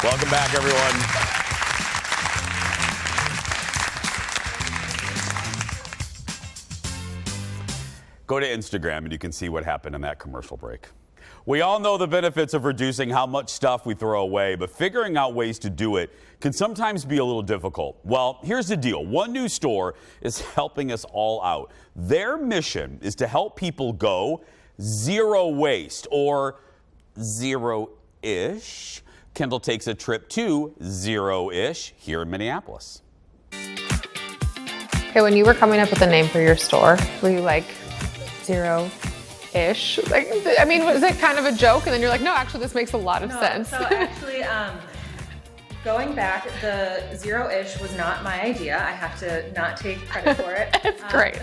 Welcome back, everyone. Go to Instagram and you can see what happened in that commercial break. We all know the benefits of reducing how much stuff we throw away, but figuring out ways to do it can sometimes be a little difficult. Well, here's the deal. One new store is helping us all out. Their mission is to help people go zero waste, or zero-ish. Kendall takes a trip to zero-ish here in Minneapolis. Okay, when you were coming up with a name for your store, were you like zero-ish? Like, I mean, was it kind of a joke? And then you're like, no, actually, this makes a lot of sense. So actually, going back, the zero-ish was not my idea. I have to not take credit for it. It's great.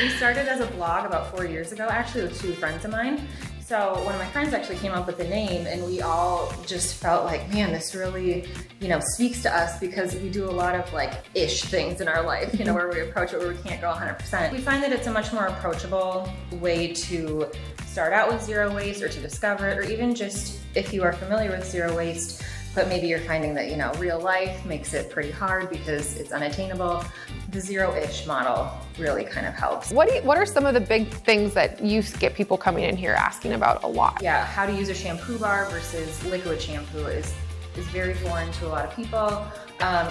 We started as a blog about 4 years ago, actually, with two friends of mine. So one of my friends actually came up with the name, and we all just felt like, man, this really, speaks to us, because we do a lot of like ish things in our life, where we approach it where we can't go 100%. We find that it's a much more approachable way to start out with zero waste, or to discover it, or even just if you are familiar with zero waste, but maybe you're finding that, real life makes it pretty hard because it's unattainable. The zero-ish model really kind of helps. What are some of the big things that you get people coming in here asking about a lot? Yeah, how to use a shampoo bar versus liquid shampoo is very foreign to a lot of people.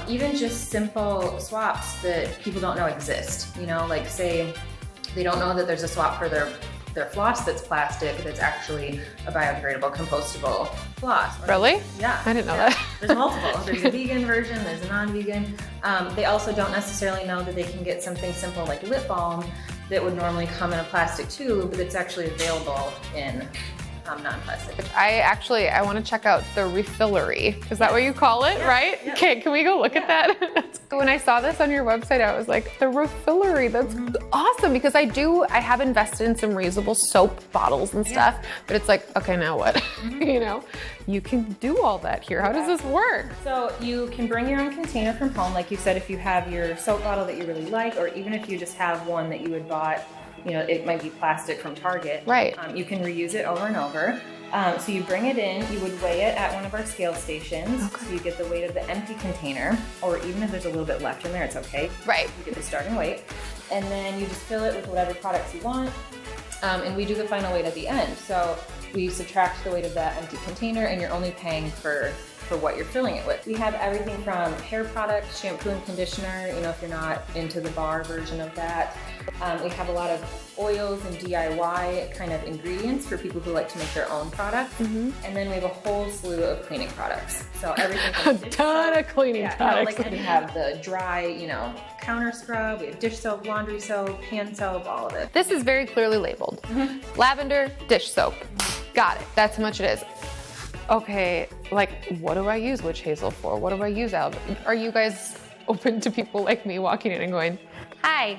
Even just simple swaps that people don't know exist. Like say they don't know that there's a swap for their floss that's plastic, that's actually a biodegradable, compostable floss. Really? Yeah. I didn't know that. There's multiple. There's a vegan version, there's a non-vegan. They also don't necessarily know that they can get something simple like lip balm that would normally come in a plastic tube, but it's actually available in non-plastic. I want to check out the refillery. Is that what you call it, right? Yeah. Okay, can we go look at that? When I saw this on your website, I was like, the refillery, that's awesome, because I have invested in some reusable soap bottles and stuff, but it's like, okay, now what? You can do all that here. How does this work? So you can bring your own container from home, like you said, if you have your soap bottle that you really like, or even if you just have one that you had bought, it might be plastic from Target. Right. You can reuse it over and over. So you bring it in, you would weigh it at one of our scale stations. Okay. So you get the weight of the empty container, or even if there's a little bit left in there, it's okay. Right. You get the starting weight. And then you just fill it with whatever products you want. And we do the final weight at the end. So we subtract the weight of that empty container, and you're only paying for what you're filling it with. We have everything from hair products, shampoo and conditioner, if you're not into the bar version of that. We have a lot of oils and DIY kind of ingredients for people who like to make their own products. And then we have a whole slew of cleaning products. So everything from a ton of cleaning products. We have the dry, counter scrub, we have dish soap, laundry soap, hand soap, all of it. This is very clearly labeled. Lavender dish soap. Got it. That's how much it is. Okay, what do I use witch hazel for? What do I use Are you guys open to people like me walking in and going, hi,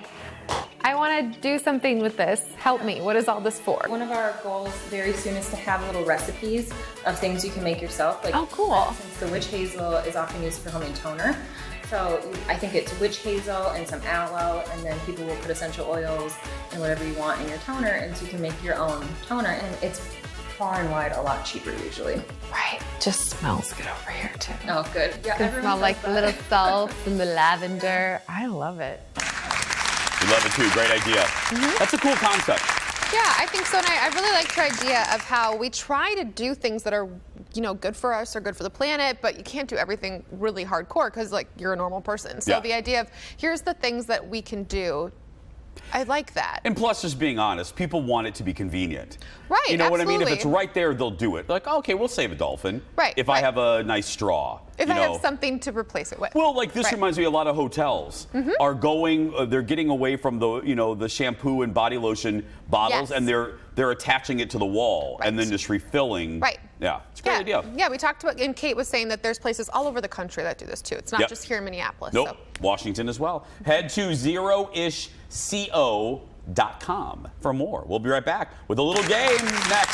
I want to do something with this. Help me. What is all this for? One of our goals very soon is to have little recipes of things you can make yourself. Oh, cool. Since the witch hazel is often used for homemade toner. So I think it's witch hazel and some aloe, and then people will put essential oils and whatever you want in your toner, and so you can make your own toner, and it's far and wide a lot cheaper usually. Right, just smells good over here too. Oh, good. Yeah, it can smell like the little salts and the lavender. I love it. We love it too. Great idea. That's a cool concept. Yeah, I think so. And I really liked your idea of how we try to do things that are, good for us or good for the planet, but you can't do everything really hardcore because, you're a normal person. So the idea of here's the things that we can do. I like that. And plus, just being honest, people want it to be convenient. Right, You know what I mean? If absolutely. it's right there, they'll do it. Okay, we'll save a dolphin. Right, If I have a nice straw. If I have something to replace it with. Well, this reminds me, a lot of hotels are they're getting away from the shampoo and body lotion bottles, and they're attaching it to the wall and then just refilling. Right. Yeah, it's a great idea. Yeah, we talked about, and Kate was saying that there's places all over the country that do this too. It's not just here in Minneapolis. Nope, So. Washington as well. Head to zeroishco.com for more. We'll be right back with a little game next.